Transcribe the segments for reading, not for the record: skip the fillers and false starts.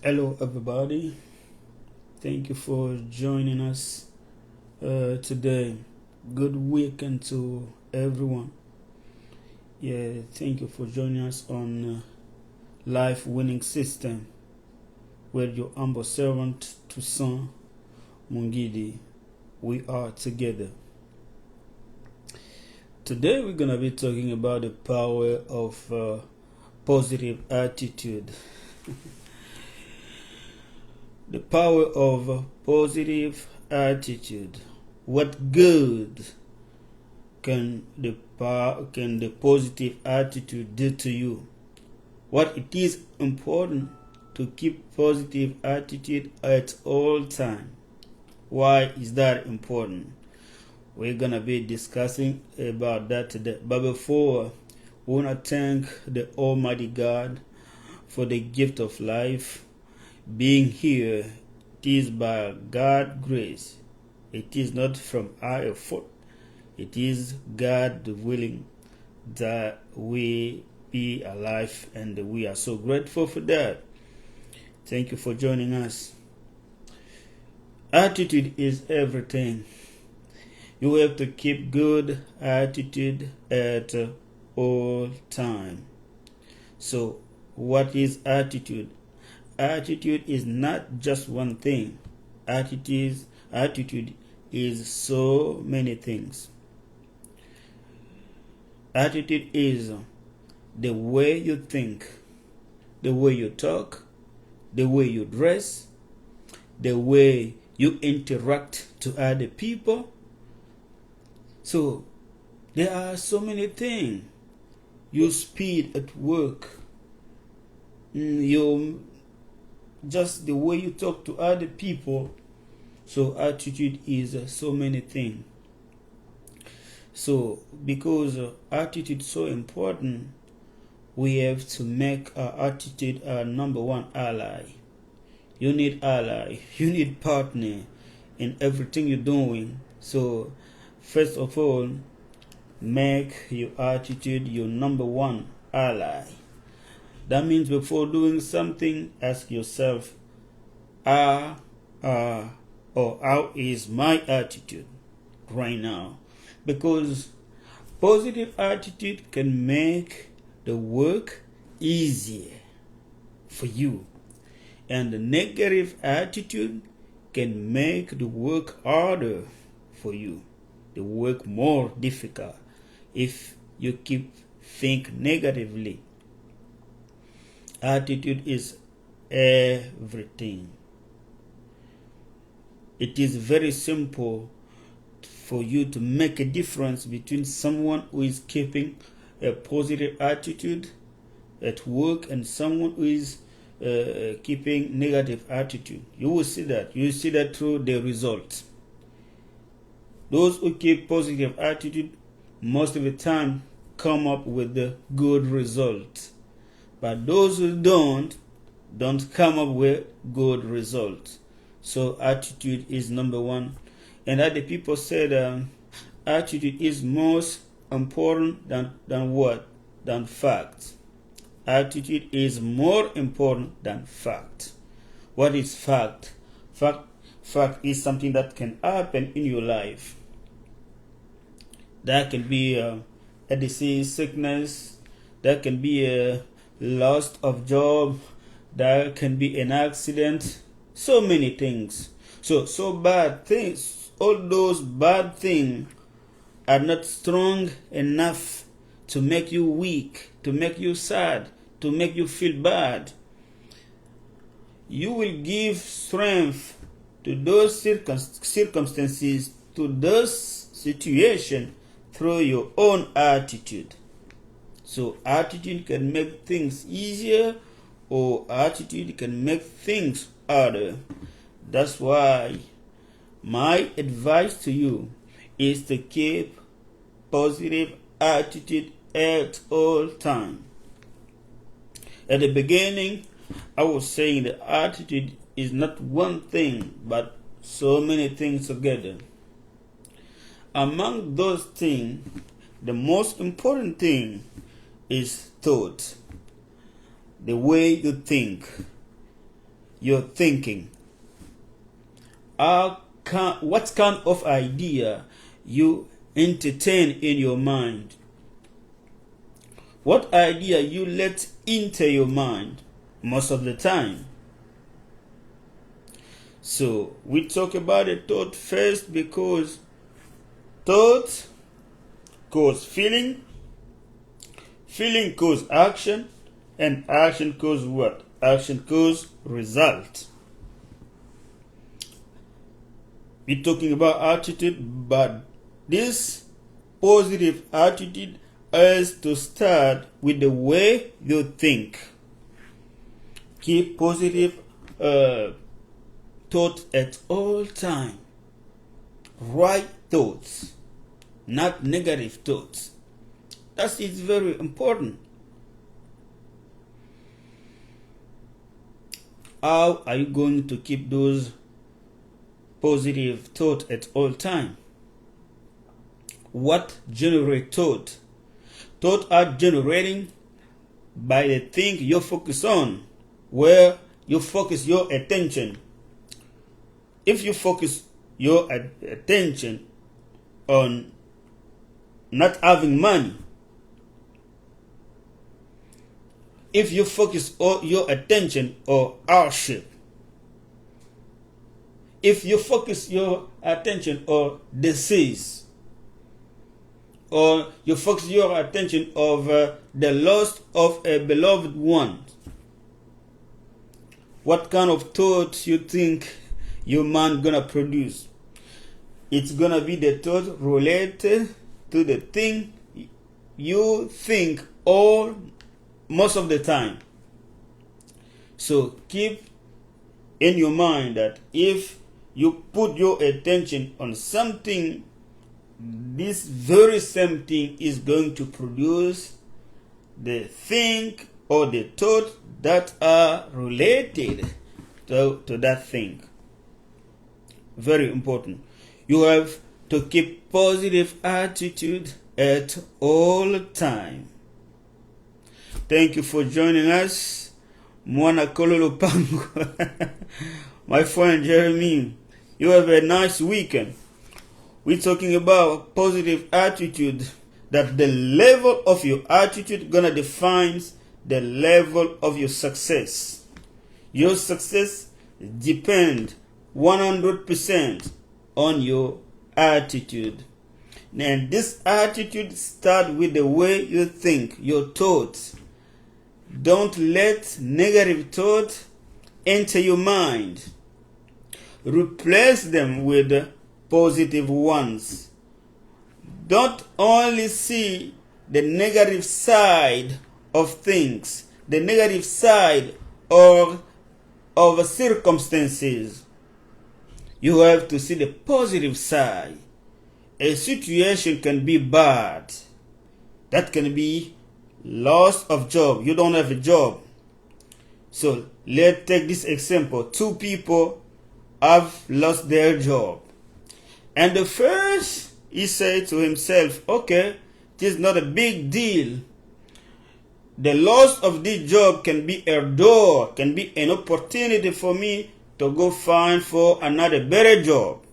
Hello, everybody. Thank you for joining us today. Good weekend to everyone. Thank you for joining us on Life Winning System with your humble servant Toussaint Mungidi. We are together. Today, we're going to be talking about the power of positive attitude. The power of positive attitude. What good can the positive attitude do to you? What it is important to keep positive attitude at all time. Why is that important? We're gonna be discussing about that today. But before, we wanna thank the Almighty God for the gift of life. Being here, it is by God's grace. It is not from our effort. It is God willing that we be alive, and we are so grateful for that. Thank you for joining us. Attitude is everything. You have to keep good attitude at all time. So, what is attitude? Attitude is not just one thing. Attitude is so many things. Attitude is the way you think, the way you talk, the way you dress, the way you interact to other people. So there are so many things. You speed at work. Just the way you talk to other people. So attitude is so many things. So because attitude is so important, we have to make our attitude our number one ally. You need ally. You need partner in everything you're doing. So first of all, make your attitude your number one ally. That means before doing something, ask yourself, or how is my attitude right now? Because positive attitude can make the work easier for you, and the negative attitude can make the work harder for you, the work more difficult if you keep think negatively. Attitude is everything. It is very simple for you to make a difference between someone who is keeping a positive attitude at work and someone who is keeping negative attitude. You will see that. You will see that through the results. Those who keep positive attitude most of the time come up with the good results. But those who don't come up with good results. So attitude is number one. And other people said attitude is most important than what? Than fact. Attitude is more important than fact. What is fact? Fact is something that can happen in your life. That can be a disease, sickness. That can be a loss of job. That can be an accident. So many things. So bad things. All those bad things are not strong enough to make you weak, to make you sad, to make you feel bad. You will give strength to those circumstances, to those situations through your own attitude. So attitude can make things easier, or attitude can make things harder. That's why my advice to you is to keep positive attitude at all time. At the beginning, I was saying that attitude is not one thing, but so many things together. Among those things, the most important thing is thought. The way you think. you're thinking. What kind of idea you entertain in your mind? What idea you let into your mind most of the time? So we talk about a thought first because thought cause feeling, feeling cause action, and action cause what? Action cause result. We're talking about attitude, but this positive attitude is to start with the way you think. Keep positive thoughts at all time. Right thoughts, not negative thoughts. That is very important. How are you going to keep those positive thoughts at all time? What generate thought? Thoughts are generating by the thing you focus on, where you focus your attention. If you focus your attention on not having money, if you focus all your attention on hardship, if you focus your attention on disease, or you focus your attention of the loss of a beloved one, what kind of thoughts you think your mind gonna produce? It's gonna be the thought related to the thing you think all most of the time. So keep in your mind that if you put your attention on something, this very same thing is going to produce the thing or the thought that are related to that thing. Very important. You have to keep positive attitude at all time. Thank you for joining us. Mwana Kololo Pango. My friend Jeremy, you have a nice weekend. We're talking about positive attitude, that the level of your attitude gonna define the level of your success. Your success depends 100% on your attitude. And this attitude starts with the way you think, your thoughts. Don't let negative thoughts enter your mind. Replace them with positive ones. Don't only see the negative side of things, the negative side of circumstances. You have to see the positive side. A situation can be bad. That can be loss of job. You don't have a job. So let's take this example. Two people have lost their job. And the first, he said to himself, okay, it is not a big deal. The loss of this job can be a door, can be an opportunity for me to go find for another better job.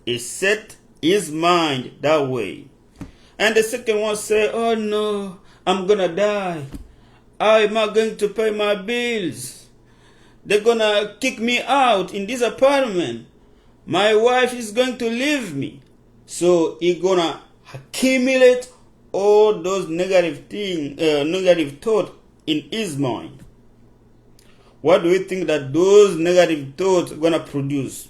He set his mind that way. And the second one said, oh no, I'm gonna die. How am I going to pay my bills? They're gonna kick me out in this apartment. My wife is going to leave me. So he's gonna accumulate all those negative thoughts in his mind. What do you think that those negative thoughts are gonna produce?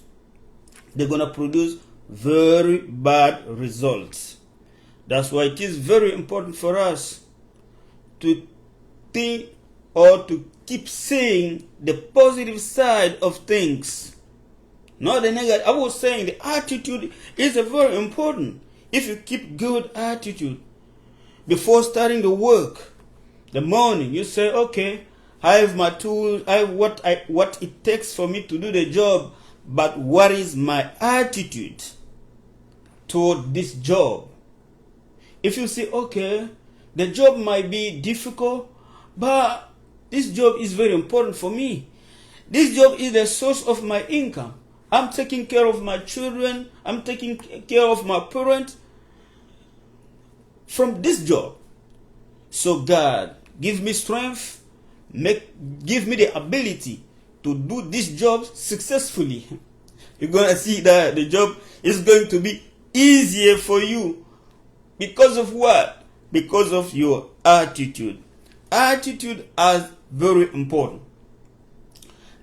They're gonna produce very bad results. That's why it is very important for us to think or to keep seeing the positive side of things, not the negative. I was saying the attitude is very important. If you keep good attitude before starting the work, the morning, you say, okay, I have my tools, I have what it takes for me to do the job, but what is my attitude toward this job? If you say, okay, the job might be difficult, but this job is very important for me. This job is the source of my income. I'm taking care of my children. I'm taking care of my parents from this job. So God, give me strength, give me the ability to do this job successfully. You're going to see that the job is going to be easier for you. Because of what? Because of your attitude. Attitude is very important.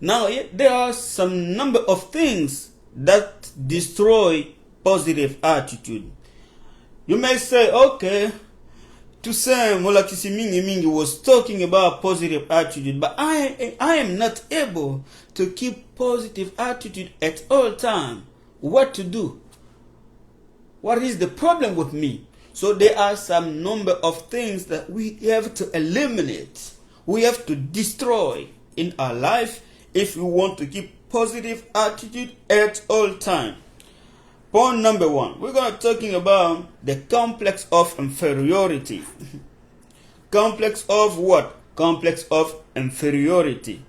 Now, there are some number of things that destroy positive attitude. You may say, okay, Toussaint Molakisi Mingi was talking about positive attitude, but I am not able to keep positive attitude at all time. What to do? What is the problem with me? So there are some number of things that we have to eliminate. We have to destroy in our life if we want to keep positive attitude at all time. Point number 1, we're going to talking about the complex of inferiority. Complex of what? Complex of inferiority.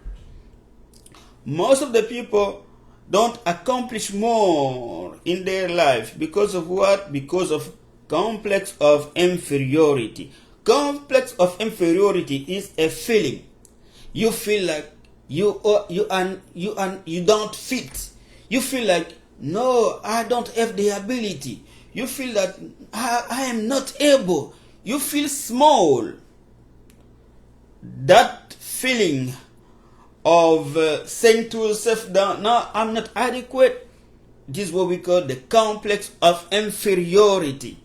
Most of the people don't accomplish more in their life because of what? Because of complex of inferiority. Complex of inferiority is a feeling. You feel like you don't fit. You feel like, no, I don't have the ability. You feel that I am not able. You feel small. That feeling of saying to yourself that, no, I'm not adequate, this is what we call the complex of inferiority.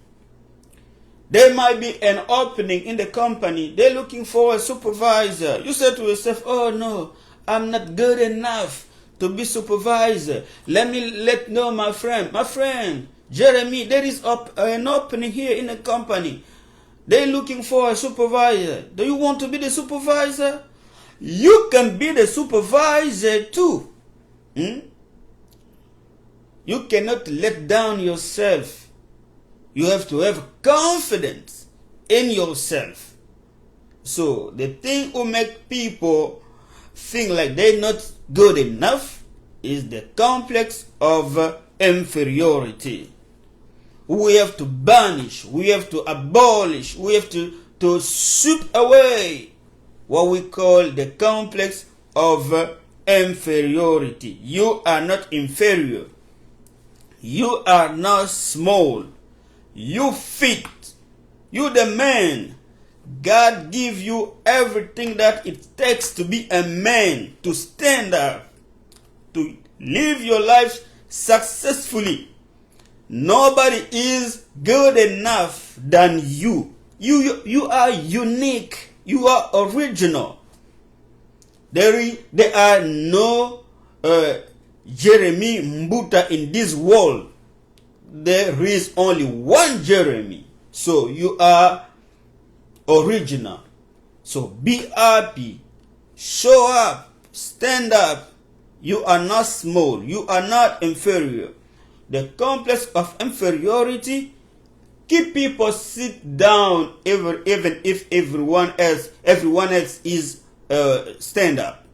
There might be an opening in the company. They're looking for a supervisor. You say to yourself, oh no, I'm not good enough to be supervisor. Let know my friend, Jeremy, there is an opening here in the company. They're looking for a supervisor. Do you want to be the supervisor? You can be the supervisor too. You cannot let down yourself. You have to have confidence in yourself. So the thing will make people think like they're not good enough is the complex of inferiority. We have to banish, we have to abolish, we have to sweep away what we call the complex of inferiority. You are not inferior. You are not small. You fit. You the man. God give you everything that it takes to be a man, to stand up, to live your life successfully. Nobody is good enough than you. You are unique. You are original. There are no Jeremy Mbuta in this world. There is only one Jeremy. So you are original. So be happy. Show up. Stand up. You are not small. You are not inferior. The complex of inferiority keep people sit down even if everyone else is stand up.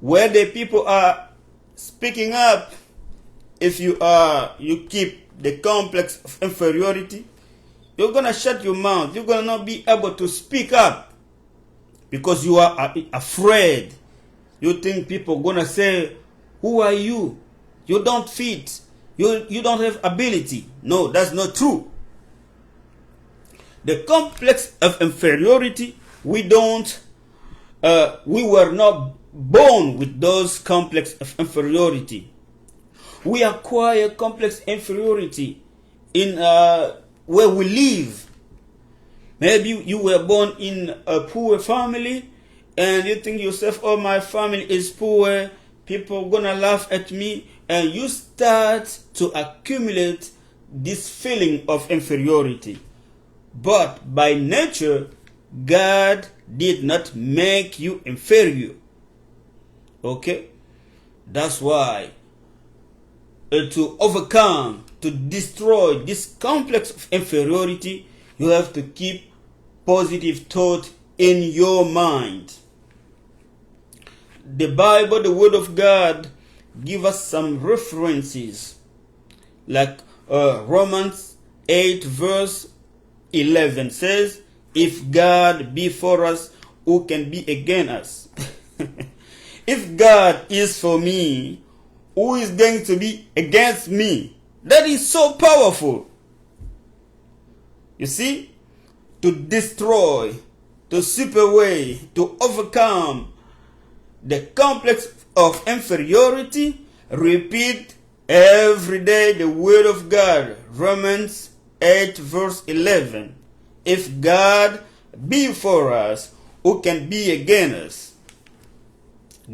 Where the people are speaking up, if you keep the complex of inferiority, you're gonna shut your mouth. You're gonna not be able to speak up because you are afraid. You think people gonna say, "Who are you? You don't fit. You don't have ability." No, that's not true. The complex of inferiority, we were not born with those complex of inferiority. We acquire complex inferiority in where we live. Maybe you were born in a poor family and you think yourself, oh, my family is poor, people gonna laugh at me, and you start to accumulate this feeling of inferiority. But by nature, God did not make you inferior. Okay? That's why to overcome, to destroy this complex of inferiority, you have to keep positive thought in your mind. the Bible, the Word of God, give us some references, like Romans 8 verse 11 says, if God be for us, who can be against us? If God is for me, who is going to be against me? That is so powerful. You see, to destroy, to sweep away, to overcome the complex of inferiority, repeat every day the Word of God. Romans 8 verse 11. If God be for us, who can be against us?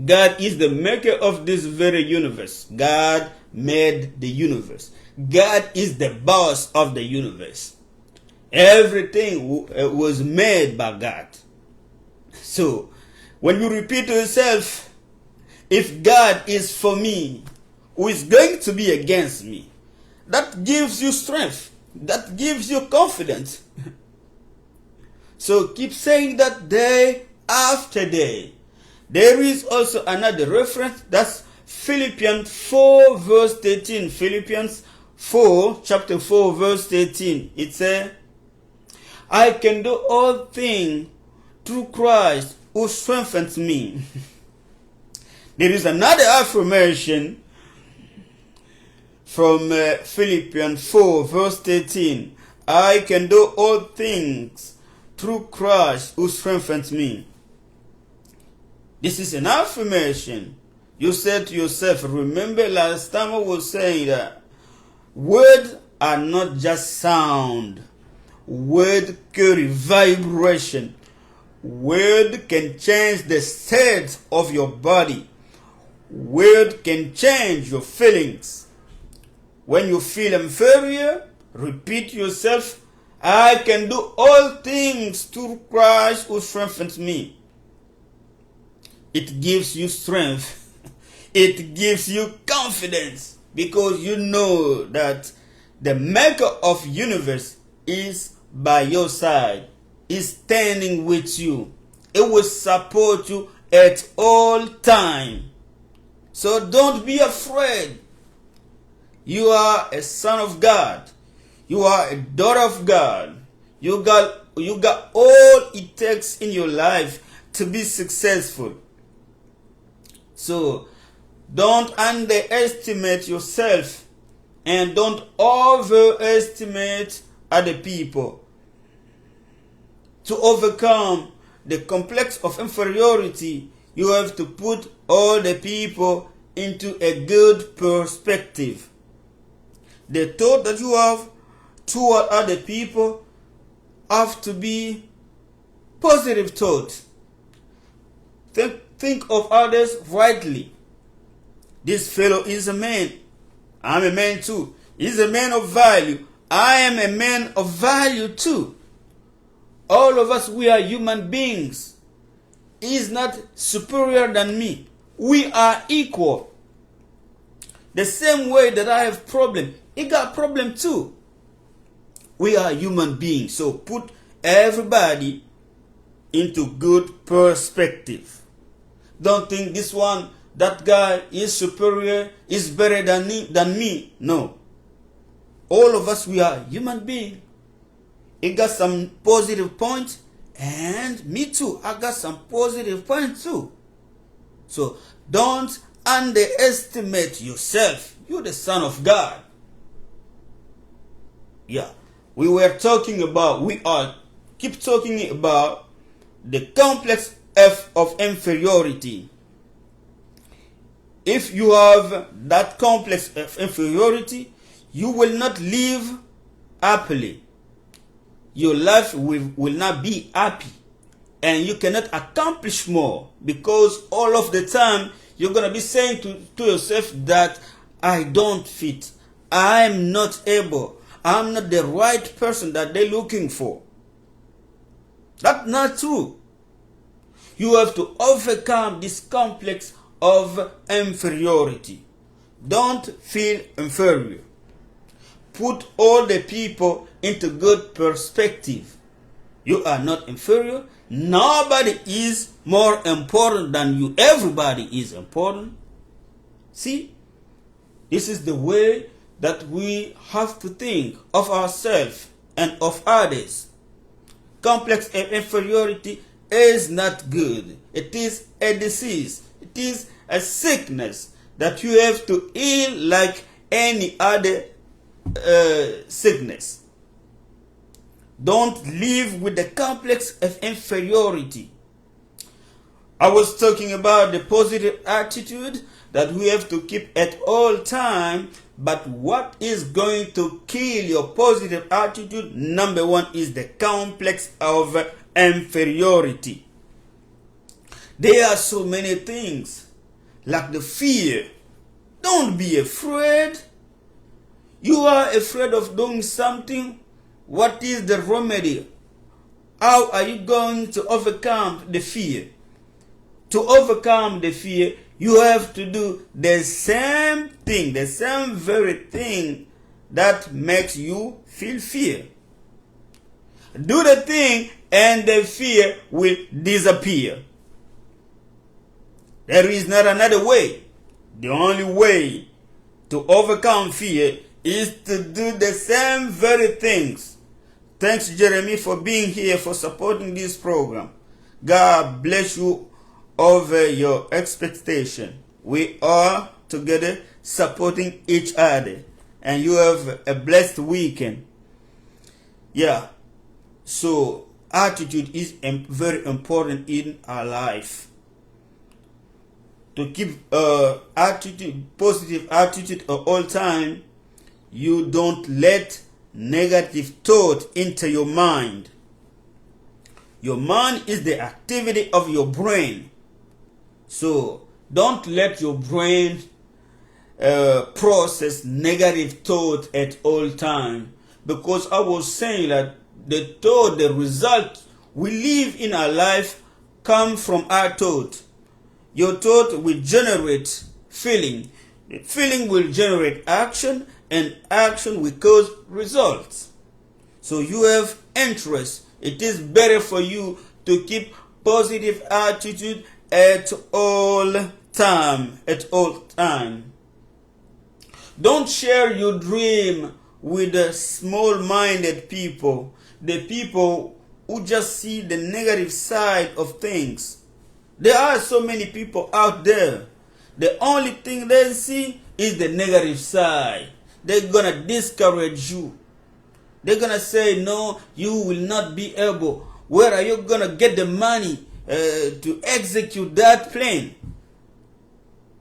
God is the maker of this very universe. God made the universe. God is the boss of the universe. Everything was made by God. So, when you repeat to yourself, if God is for me, who is going to be against me? That gives you strength. That gives you confidence. So keep saying that day after day. There is also another reference, that's Philippians 4 verse 13. Philippians 4, chapter 4 verse 13. It says, I can do all things through Christ who strengthens me. There is another affirmation from Philippians 4 verse 13. I can do all things through Christ who strengthens me. This is an affirmation. You said to yourself, remember last time I was saying that words are not just sound. Word carry vibration. Word can change the state of your body. Word can change your feelings. When you feel inferior, repeat yourself, I can do all things through Christ who strengthens me. It gives you strength. It gives you confidence, because you know that the maker of universe is by your side, is standing with you. It will support you at all time. So don't be afraid. You are a son of God. You are a daughter of God. You got all it takes in your life to be successful. So don't underestimate yourself, and don't overestimate other people. To overcome the complex of inferiority, you have to put all the people into a good perspective. The thought that you have toward other people have to be positive thoughts. Think of others rightly. This fellow is a man. I'm a man too. He's a man of value. I am a man of value too. All of us, we are human beings. He is not superior than me. We are equal. The same way that I have problem, he got problem too. We are human beings. So put everybody into good perspective. Don't think this one, that guy is superior, is better than me. No. All of us, we are human beings. He got some positive points, and me too. I got some positive points too. So don't underestimate yourself. You're the son of God. Yeah. We keep talking about the complex F of inferiority. If you have that complex of inferiority, you will not live happily. Your life will not be happy, and you cannot accomplish more, because all of the time you're going to be saying to yourself that I don't fit, I'm not able, I'm not the right person that they're looking for. That's not true. You have to overcome this complex of inferiority. Don't feel inferior. Put all the people into good perspective. You are not inferior. Nobody is more important than you. Everybody is important. See, this is the way that we have to think of ourselves and of others. Complex inferiority is not good. It is a disease. It is a sickness that you have to heal like any other sickness. Don't live with the complex of inferiority. I was talking about the positive attitude that we have to keep at all time. But what is going to kill your positive attitude? Number one is the complex of inferiority. There are so many things like the fear. Don't be afraid. You are afraid of doing something. What is the remedy? How are you going to overcome the fear? To overcome the fear, you have to do the same thing, the same very thing that makes you feel fear. Do the thing and the fear will disappear. There is not another way. The only way to overcome fear is to do the same very things. Thanks, Jeremy, for being here, for supporting this program. God bless you over your expectation. We are together supporting each other. And you have a blessed weekend. Yeah. So, attitude is very important in our life. To keep positive attitude at all time, you don't let negative thought into your mind. Your mind is the activity of your brain. So don't let your brain process negative thought at all time. Because I was saying that the result we live in our life come from our thought. Your thought will generate feeling. Feeling will generate action, and action will cause results. So you have interest. It is better for you to keep positive attitude at all time. Don't share your dream with the small-minded people, the people who just see the negative side of things. There are so many people out there. The only thing they see is the negative side. They're gonna discourage you. They're gonna say, no, you will not be able. Where are you gonna get the money to execute that plan?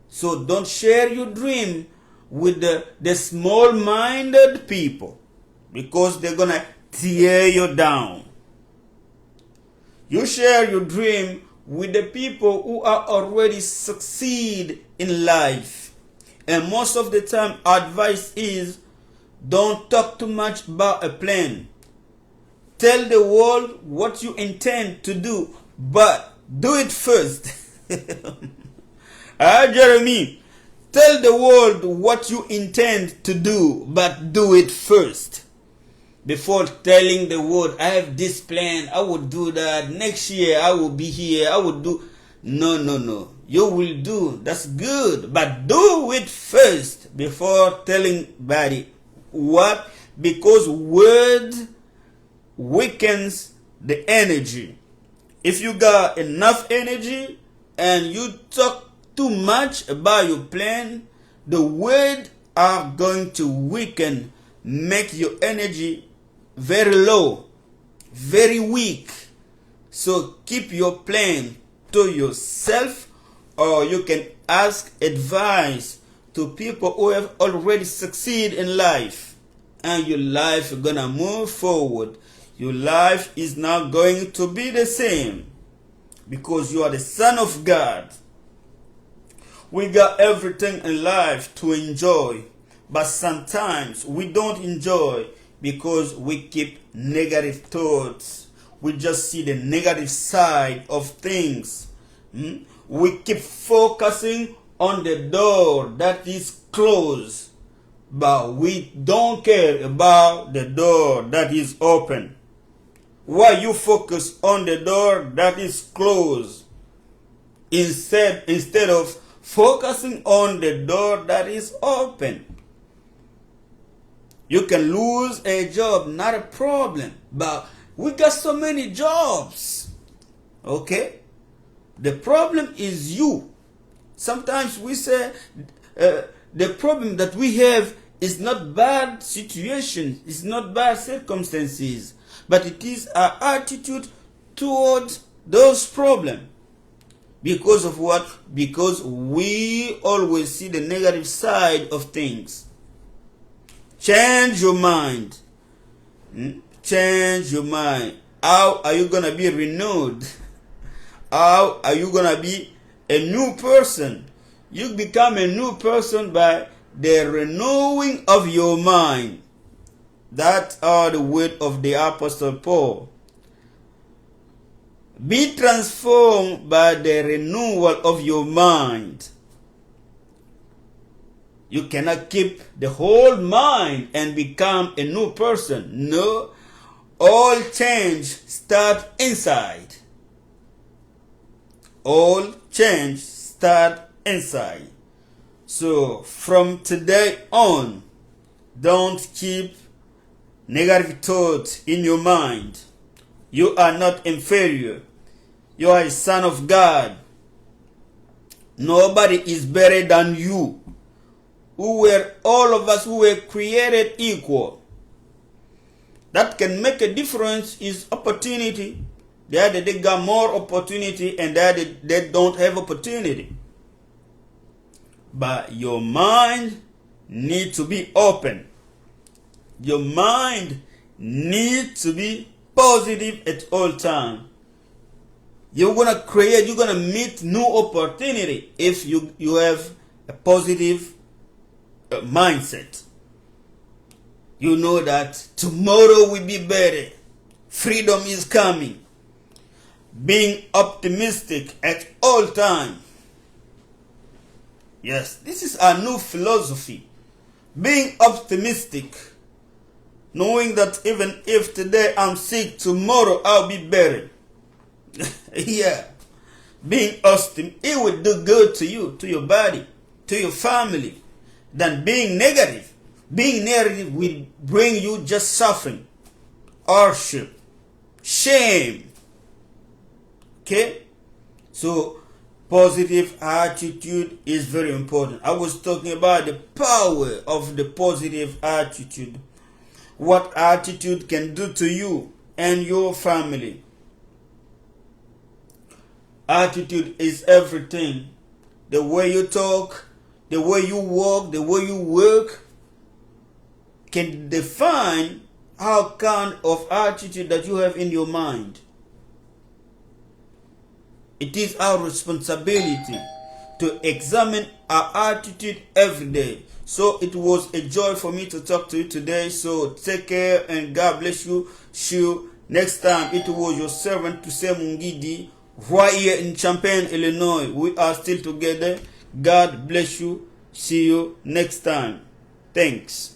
So don't share your dream with the small-minded people, because they're gonna tear you down. You share your dream with the people who are already succeed in life. And most of the time, advice is, don't talk too much about a plan. Tell the world what you intend to do, but do it first. Jeremy, tell the world what you intend to do, but do it first. Before telling the world, I have this plan, I will do that, next year I will be here, I will do. No. You will do, that's good, but do it first before telling anybody what, because word weakens the energy. If you got enough energy and you talk too much about your plan, the words are going to weaken, make your energy very low, very weak. So keep your plan to yourself, or you can ask advice to people who have already succeeded in life, and your life is gonna move forward. Your life is not going to be the same, because you are the Son of God. We got everything in life to enjoy, but sometimes we don't enjoy because we keep negative thoughts. We just see the negative side of things. We keep focusing on the door that is closed, but we don't care about the door that is open. Why you focus on the door that is closed instead of focusing on the door that is open? You can lose a job, not a problem, but we got so many jobs. Okay? The problem is you. Sometimes we say the problem that we have is not bad situation, it's not bad circumstances, but it is our attitude towards those problems. Because of what? Because we always see the negative side of things. Change your mind. Change your mind. How are you going to be renewed? How are you going to be a new person? You become a new person by the renewing of your mind. That are the words of the Apostle Paul. Be transformed by the renewal of your mind. You cannot keep the whole mind and become a new person. No, all change starts inside. All change starts inside. So from today on, don't keep negative thoughts in your mind. You are not inferior. You are a son of God. Nobody is better than you. All of us who were created equal. That can make a difference is opportunity. They got more opportunity and they don't have opportunity. But your mind needs to be open. Your mind needs to be positive at all times. You're going to meet new opportunity if you have a positive mindset. You know that tomorrow will be better. Freedom is coming. Being optimistic at all times. Yes, this is our new philosophy. Being optimistic. Knowing that even if today I'm sick, tomorrow I'll be better. Yeah. Being optimistic, it will do good to you, to your body, to your family, than being negative. Being negative will bring you just suffering, hardship, shame. Okay? So, positive attitude is very important. I was talking about the power of the positive attitude. What attitude can do to you and your family. Attitude is everything. The way you talk, the way you walk, the way you work can define how kind of attitude that you have in your mind. It is our responsibility to examine our attitude every day. So it was a joy for me to talk to you today. So take care and God bless you. See you next time. It was your servant Toussaint Mungidi right here in Champaign, Illinois. We are still together. God bless you. See you next time. Thanks.